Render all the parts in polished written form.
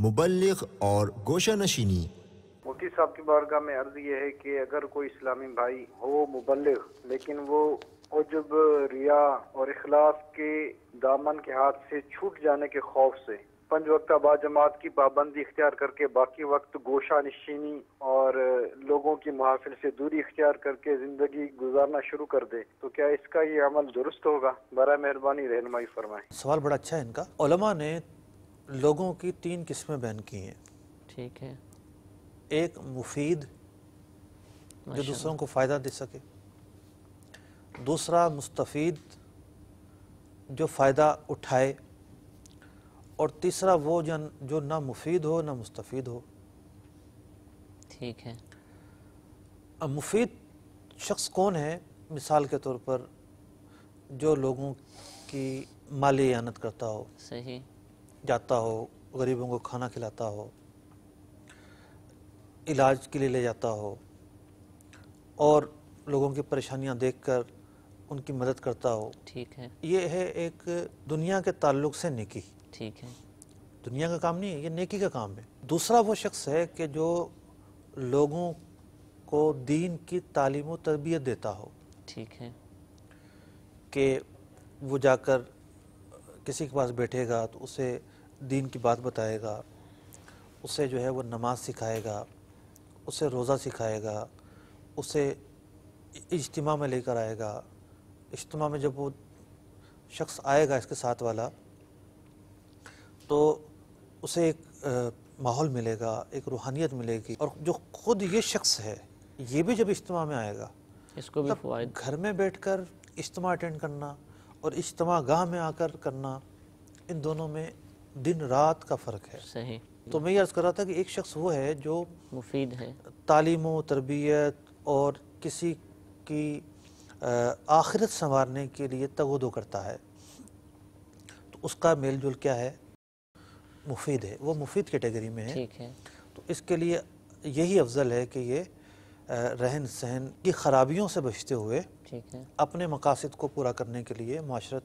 مبلغ اور گوشہ نشینی۔ مفتی صاحب کی بارگاہ میں عرض یہ ہے کہ اگر کوئی اسلامی بھائی ہو مبلغ لیکن وہ عجب، ریا اور اخلاص کے دامن کے ہاتھ سے چھوٹ جانے کے خوف سے 5 وقتہ با جماعت کی پابندی اختیار کر کے باقی وقت گوشہ نشینی اور لوگوں کی محافل سے دوری اختیار کر کے زندگی گزارنا شروع کر دے تو کیا اس کا یہ عمل درست ہوگا؟ برائے مہربانی رہنمائی فرمائیں۔ سوال بڑا اچھا ہے ان کا۔ علماء نے لوگوں کی 3 قسمیں بیان کی ہیں۔ ٹھیک ہے۔ ایک مفید جو دوسروں کو فائدہ دے سکے، دوسرا مستفید جو فائدہ اٹھائے، اور تیسرا وہ جو نہ مفید ہو نہ مستفید ہو۔ ٹھیک ہے۔ مفید شخص کون ہے؟ مثال کے طور پر جو لوگوں کی مالی اعانت کرتا ہو، صحیح، جاتا ہو، غریبوں کو کھانا کھلاتا ہو، علاج کے لیے لے جاتا ہو، اور لوگوں کی پریشانیاں دیکھ کر ان کی مدد کرتا ہو۔ ٹھیک ہے۔ یہ ہے ایک دنیا کے تعلق سے نیکی۔ ٹھیک ہے۔ دنیا کا کام نہیں ہے، یہ نیکی کا کام ہے۔ دوسرا وہ شخص ہے کہ جو لوگوں کو دین کی تعلیم و تربیت دیتا ہو۔ ٹھیک ہے۔ کہ وہ جا کر کسی کے پاس بیٹھے گا تو اسے دین کی بات بتائے گا، اسے جو ہے وہ نماز سکھائے گا، اسے روزہ سکھائے گا، اسے اجتماع میں لے کر آئے گا۔ اجتماع میں جب وہ شخص آئے گا اس کے ساتھ والا تو اسے ایک ماحول ملے گا، ایک روحانیت ملے گی، اور جو خود یہ شخص ہے یہ بھی جب اجتماع میں آئے گا، اس کو بھی فوائد۔ گھر میں بیٹھ کر اجتماع اٹینڈ کرنا اور اجتماع گاہ میں آ کر کرنا، ان دونوں میں دن رات کا فرق ہے۔ صحیح۔ تو میں یہ عرض کر رہا تھا کہ ایک شخص وہ ہے جو مفید ہے، تعلیم و تربیت اور کسی کی آخرت سنوارنے کے لیے تگ و دو کرتا ہے، تو اس کا میل جول کیا ہے؟ مفید ہے، وہ مفید کیٹیگری میں ہے۔ ٹھیک ہے۔ تو اس کے لیے یہی افضل ہے کہ یہ رہن سہن کی خرابیوں سے بچتے ہوئے ٹھیک ہے، اپنے مقاصد کو پورا کرنے کے لیے معاشرت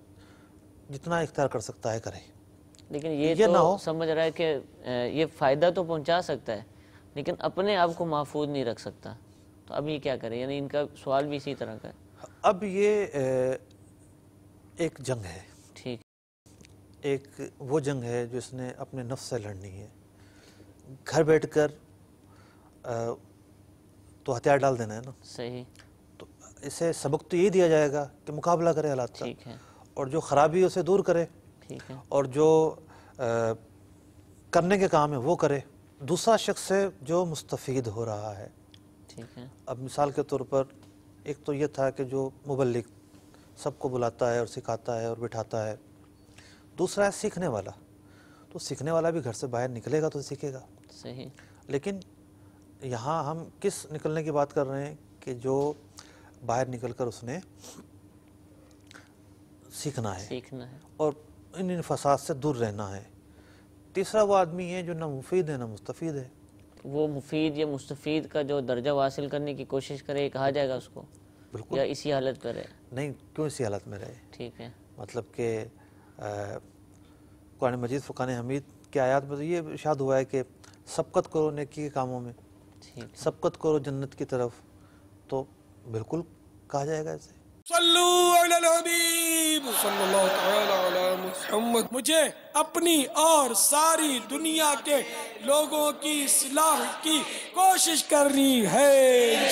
جتنا اختیار کر سکتا ہے کرے۔ لیکن یہ نہ تو ہو سمجھ رہا ہے کہ یہ فائدہ تو پہنچا سکتا ہے لیکن اپنے آپ کو محفوظ نہیں رکھ سکتا، تو اب یہ کیا کرے؟ یعنی ان کا سوال بھی اسی طرح کا ہے۔ اب یہ ایک جنگ ہے، ٹھیک، ایک وہ جنگ ہے جو اس نے اپنے نفس سے لڑنی ہے۔ گھر بیٹھ کر تو ہتھیار ڈال دینا ہے نا۔ صحیح۔ تو اسے سبق تو یہ دیا جائے گا کہ مقابلہ کرے حالات کا، ٹھیک ہے، اور جو خرابی ہے اسے دور کرے، ٹھیک ہے، اور جو کرنے کے کام ہے وہ کرے۔ دوسرا شخص ہے جو مستفید ہو رہا ہے۔ ٹھیک ہے، اب مثال کے طور پر ایک تو یہ تھا کہ جو مبلغ سب کو بلاتا ہے اور سکھاتا ہے اور بٹھاتا ہے، دوسرا ہے سیکھنے والا۔ تو سیکھنے والا بھی گھر سے باہر نکلے گا تو سیکھے گا۔ صحیح۔ لیکن یہاں ہم کس نکلنے کی بات کر رہے ہیں کہ جو باہر نکل کر اس نے سیکھنا ہے سیکھنا ہے۔ اور ان فساد سے دور رہنا ہے۔ تیسرا وہ آدمی ہے جو نہ مفید ہے نہ مستفید ہے۔ وہ مفید یا مستفید کا جو درجہ حاصل کرنے کی کوشش کرے، کہا جائے گا اس کو، بالکل یا اسی حالت پہ رہے؟ نہیں، کیوں اسی حالت میں رہے؟ ٹھیک ہے، مطلب کہ قرآن مجید فرقان حمید کی آیات میں تو یہ ارشاد ہوا ہے کہ سبقت کرو نیکی کے کاموں میں، ٹھیک، سبقت کرو جنت کی طرف، تو بالکل کہا جائے گا اسے۔ صلو علی الحبیب صلی اللہ تعالی علی محمد۔ مجھے اپنی اور ساری دنیا کے لوگوں کی اصلاح کی کوشش کرنی ہے۔